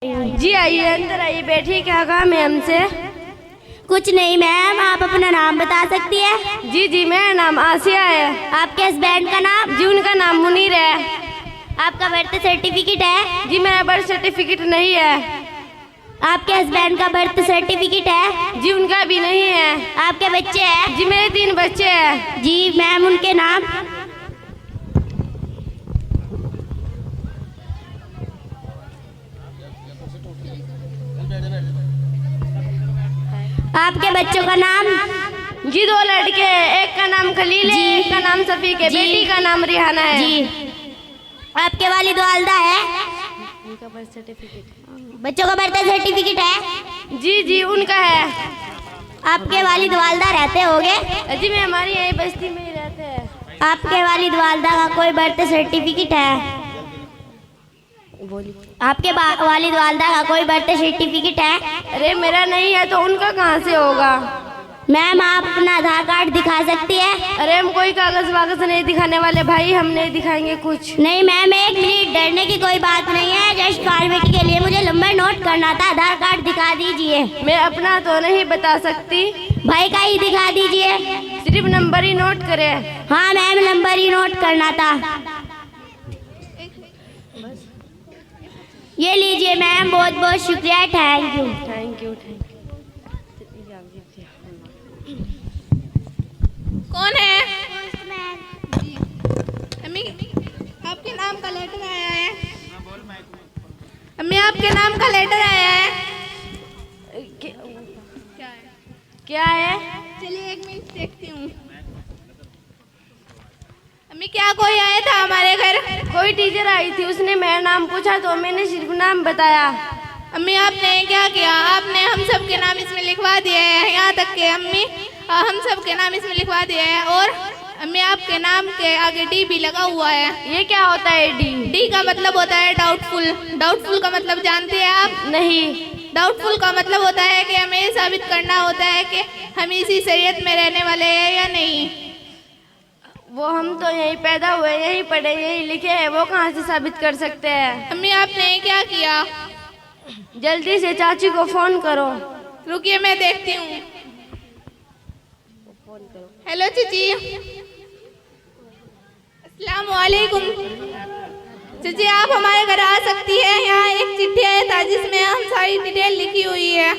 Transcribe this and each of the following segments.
जी आइए, अंदर आइए, बैठिए। क्या काम है हमसे? कुछ नहीं मैम, आप अपना नाम बता सकती है? जी मेरा नाम आसिया है। आपके हस्बैंड का नाम? जी उनका नाम मुनीर है। आपका बर्थ सर्टिफिकेट है? जी मेरा बर्थ सर्टिफिकेट नहीं है। आपके हस्बैंड का बर्थ सर्टिफिकेट है? जी उनका भी नहीं है। आपके बच्चे हैं? जी मेरे 3 बच्चे हैं। जी मैम, उनके नाम? आपके बच्चों का नाम? जी 2 लड़के हैं, एक का नाम खलील है, एक का नाम सफीक है, बेटी का नाम रिहाना है। जी। आपके वालिद वालदा है? उनका बर्थ सर्टिफिकेट। बच्चों का बर्थ सर्टिफिकेट है? जी उनका है। आपके वालिद वालदा रहते होगे? जी मैं हमारी यही बस्ती में ही रहते हैं। आपके वालिद वालदा का कोई बर्थ सर्टिफिकेट है? आपके वालिद वालदा का कोई बर्थ सर्टिफिकेट है? अरे मेरा नहीं है तो उनका कहाँ से होगा? मैम, आप अपना आधार कार्ड दिखा सकती है? अरे हम कोई कागज वागज नहीं दिखाने वाले भाई, हम नहीं दिखाएंगे कुछ। नहीं मैम, 1 मिनट, डरने की कोई बात नहीं है। जस्ट फॉर्मेलिटी के लिए मुझे नंबर नोट करना था। आधार कार्ड दिखा दीजिए। मैं अपना तो नहीं बता सकती। भाई का ही दिखा दीजिए। सिर्फ नंबर ही नोट करे। हाँ मैम, नंबर ही नोट करना था। ये लीजिए मैम, बहुत बहुत शुक्रिया। Thank you. Thank you. कौन है? अम्मी, आपके नाम का लेटर आया है। अम्मी, आपके नाम का लेटर आया है। क्या है? चलिए 1 मिनट देखती हूँ। अम्मी, क्या कोई आया था हमारे घर? कोई टीचर आई थी, उसने मेरा नाम पूछा तो मैंने सिर्फ नाम बताया। अम्मी, आपने क्या किया? आपने हम सब के नाम इसमें लिखवा दिए हैं, यहाँ तक के अम्मी हम सब के नाम इसमें लिखवा दिए हैं। और अम्मी, आपके नाम के आगे डी भी लगा हुआ है। ये क्या होता है डी? डी का मतलब होता है डाउटफुल। डाउटफुल का मतलब जानते हैं आप? नहीं। डाउटफुल का मतलब होता है कि हमें साबित करना होता है कि हम इसी शरीयत में रहने वाले हैं या नहीं। वो हम तो यहीं पैदा हुए, यहीं पढ़े, यहीं लिखे हैं, वो कहाँ से साबित कर सकते हैं? अम्मी, आपने क्या किया? जल्दी से चाची को फोन करो। रुकिए, मैं देखती हूँ। हेलो चाची। अस्सलाम वालेकुम। चाची, आप हमारे घर आ सकती है? यहाँ एक चिट्ठी आया था जिसमें हम सारी डिटेल लिखी हुई है।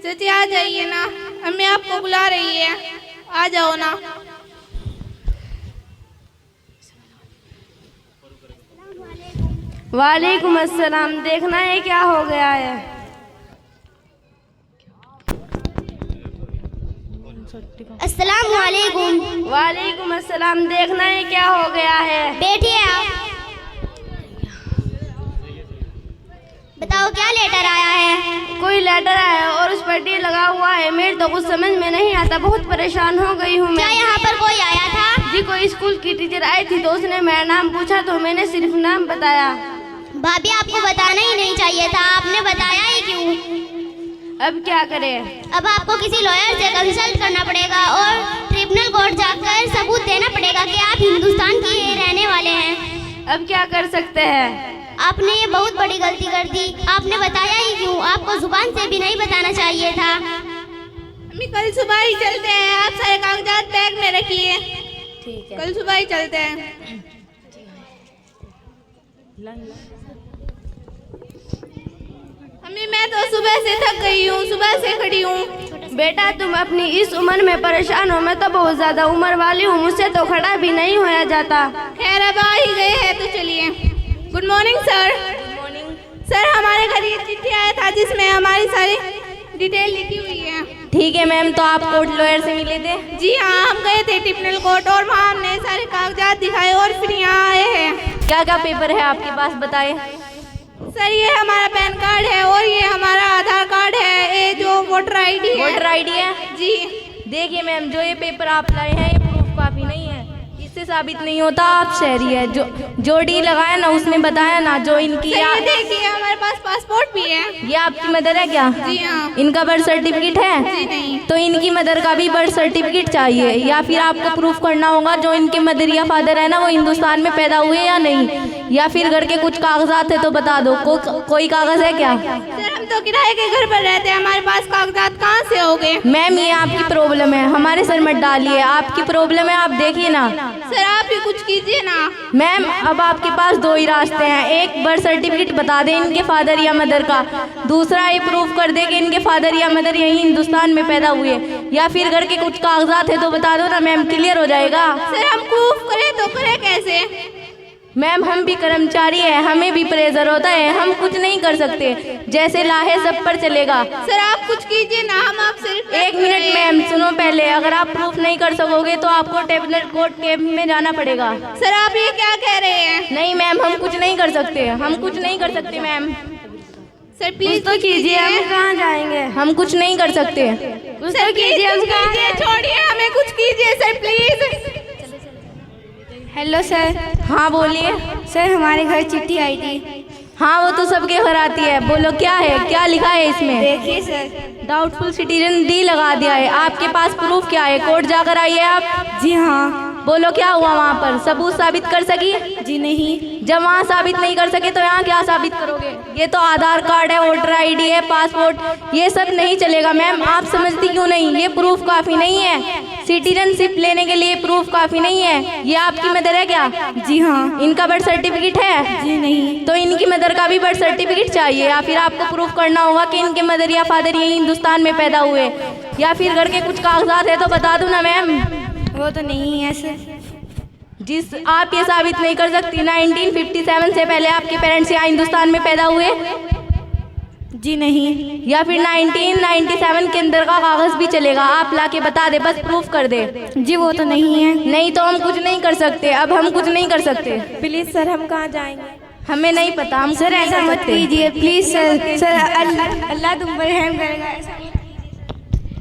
चाची आ जाइए ना, अम्मी आपको बुला रही है, आ जाओ ना। वालेकुम अस्सलाम। देखना है क्या हो गया है। अस्सलाम वालेकुम। वालेकुम अस्सलाम। देखना है क्या हो गया है। बैठिए आप। बताओ क्या लेटर आया है? कोई लेटर आया है और उस पर डी लगा हुआ है। मेरे तो कुछ समझ में नहीं आता, बहुत परेशान हो गई हूँ क्या मैं। यहाँ पर कोई आया था? जी कोई स्कूल की टीचर आई थी तो उसने मेरा नाम पूछा तो मैंने सिर्फ नाम बताया। भाभी, आपको बताना ही नहीं चाहिए था, आपने बताया ही क्यों? अब क्या करें? अब आपको किसी लॉयर से कंसल्ट करना पड़ेगा और ट्रिब्यूनल कोर्ट जाकर सबूत देना पड़ेगा कि आप हिंदुस्तान के रहने वाले हैं। अब क्या कर सकते हैं? आपने ये बहुत बड़ी गलती कर दी। आपने बताया ही क्यों? आपको जुबान से भी नहीं बताना चाहिए था। अम्मी, कल सुबह ही चलते हैं। आप सारे कागजात बैग में रखिए। ठीक है। कल सुबह ही चलते हैं। अम्मी, मैं तो सुबह से थक गई हूँ, सुबह से खड़ी हूँ। बेटा तुम अपनी इस उम्र में परेशान हो, मैं तो बहुत ज्यादा उम्र वाली हूँ, मुझसे तो खड़ा भी नहीं होया जाता। खैर, अब आ ही गए हैं तो चलिए। Good morning sir. Good morning. Sir, हमारे घर ये चिट्ठी आया था जिसमें हमारी सारी डिटेल लिखी हुई है। ठीक है मैम, तो आप कोर्ट लॉयर से मिले थे? जी हाँ, हम गए थे ट्रिब्यूनल कोर्ट और वहाँ हमने सारे कागजात दिखाए और फिर यहाँ आए हैं। क्या क्या पेपर है आपके पास, बताए? सर, ये हमारा पैन कार्ड है और ये हमारा आधार कार्ड है, ये जो वोटर आईडी है। वोटर आईडी है? जी। देखिए मैम, जो ये पेपर आप लाए हैं ये प्रूफ काफी नहीं है, इससे साबित नहीं होता आप शहरी है। जो डी लगाया ना उसने बताया ना, जो इनकी सर, ये देखिए हमारे पास पासपोर्ट भी है। ये आपकी मदर है क्या? जी हाँ। इनका बर्थ सर्टिफिकेट है? जी नहीं। तो इनकी मदर का भी बर्थ सर्टिफिकेट चाहिए, या फिर आपको प्रूफ करना होगा जो इनके मदर या फादर है ना वो हिंदुस्तान में पैदा हुए या नहीं। या फिर घर के कुछ कागजात है तो बता दो। कोई कागज है क्या? सर हम तो किराए के घर पर रहते हैं, हमारे पास कागजात कहाँ से होंगे? मैम ये आपकी प्रॉब्लम है, हमारे सर मत डालिए, आपकी प्रॉब्लम है, आप देखिए ना। सर आप ही कुछ कीजिए ना। मैम अब आपके पास दो ही रास्ते हैं, एक बर्थ सर्टिफिकेट बता दें इनके फादर या मदर का, दूसरा ये प्रूफ कर दे कि इनके फादर या मदर यहीं हिंदुस्तान में पैदा हुए, या फिर घर के कुछ कागजात है तो बता दो ना मैम, क्लियर हो जाएगा। सर हम प्रूफ करें तो करें कैसे? मैम हम भी कर्मचारी हैं, हमें भी प्रेशर होता है, हम कुछ नहीं कर सकते, जैसे लाहे सब पर चलेगा। सर आप कुछ कीजिए ना, हम आपसे एक मिनट मैम सुनो पहले, अगर आप प्रूफ नहीं कर सकोगे तो आपको टेबलेट कोर्ट कैंप में जाना पड़ेगा। सर आप ये क्या कह रहे हैं? नहीं मैम हम कुछ नहीं कर सकते, हम कुछ नहीं कर सकते मैम। सर प्लीज तो कीजिए, हम कहाँ जाएंगे? हम कुछ नहीं कर सकते। सर कीजिए, हम कीजिए, छोड़िए हमें, कुछ कीजिए सर प्लीज। Hello sir. हाँ बोलिए। सर हमारे घर चिट्ठी आई थी। हाँ वो तो सबके घर आती है, बोलो क्या है, क्या लिखा है इसमें? देखिए सर। डाउटफुल सिटीजन डी लगा दिया है, आपके पास प्रूफ क्या है? कोर्ट जाकर आइए आप। जी हाँ। बोलो क्या हुआ वहाँ पर, सबूत साबित कर सकी? जी नहीं। जब वहाँ साबित नहीं कर सके तो यहाँ क्या साबित करोगे? ये तो आधार कार्ड है, वोटर आईडी है, पासपोर्ट, ये सब नहीं चलेगा मैम। आप समझती क्यों नहीं? ये प्रूफ काफी नहीं है, सिटीजनशिप लेने के लिए प्रूफ काफी नहीं है। ये आपकी मदर है क्या? जी हाँ। इनका बर्थ सर्टिफिकेट है? जी नहीं। तो इनकी मदर का भी बर्थ सर्टिफिकेट चाहिए, या फिर आपको प्रूफ करना होगा कि इनके मदर या फादर यही हिंदुस्तान में पैदा हुए, या फिर घर के कुछ कागजात है तो बता दो ना मैम। वो तो नहीं है सर। जिस आप ये साबित नहीं कर सकती 1957 से पहले आपके पेरेंट्स यहाँ हिंदुस्तान में पैदा हुए? जी नहीं। या फिर 1997 के अंदर का कागज भी चलेगा, आप लाके बता दे, बस प्रूफ कर दे। जी वो तो नहीं है। नहीं तो हम कुछ नहीं कर सकते, अब हम कुछ नहीं कर सकते। प्लीज सर हम कहाँ जाएंगे? हमें नहीं पता, हम सर ऐसा मत कीजिए प्लीज सर। सर अल्लाह तुम पर रहम करेगा। ऐसा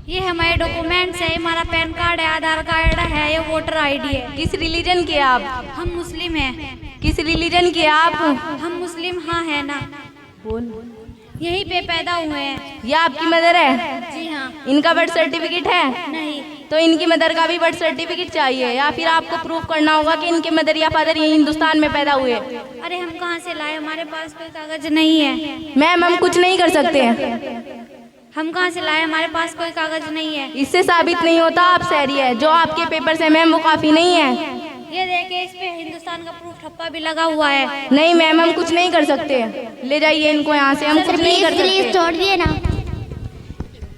ये हमारे डॉक्यूमेंट्स है, हमारा पैन कार्ड है, आधार कार्ड है, ये वोटर आईडी है। किस रिलीजन के आप? हम मुस्लिम हैं। किस रिलीजन के आप? हम मुस्लिम हाँ है ना, बोल। यहीं पे पैदा हुए हैं। ये आपकी मदर है? जी हाँ। इनका बर्थ सर्टिफिकेट है? नहीं। तो इनकी मदर का भी बर्थ सर्टिफिकेट चाहिए, या फिर आपको प्रूफ करना होगा कि इनके मदर या फादर यही हिंदुस्तान में पैदा हुए। अरे हम कहाँ से लाए, हमारे पास कोई कागज नहीं है। मैम हम कुछ नहीं कर सकते हैं। हम कहाँ से लाए, हमारे पास कोई कागज नहीं है। इससे साबित नहीं होता आप शहरी है, जो आपके पेपर से मैम वो काफी नहीं है। ये देखिए, इस पे हिंदुस्तान का प्रूफ ठप्पा भी लगा हुआ है। नहीं मैम हम कुछ नहीं कर सकते, ले जाइए इनको यहाँ से, हम कुछ नहीं कर प्लीज सकते। छोड़ दिए ना।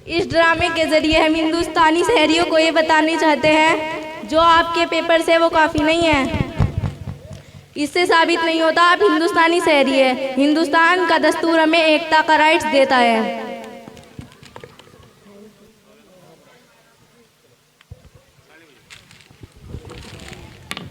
इस ड्रामे के जरिए हम हिंदुस्तानी शहरियों को ये बताने चाहते हैं, जो आपके पेपर से वो काफी नहीं है, इससे साबित नहीं होता आप हिंदुस्तानी शहरी है। हिंदुस्तान का दस्तूर हमें एकता का राइट्स देता है।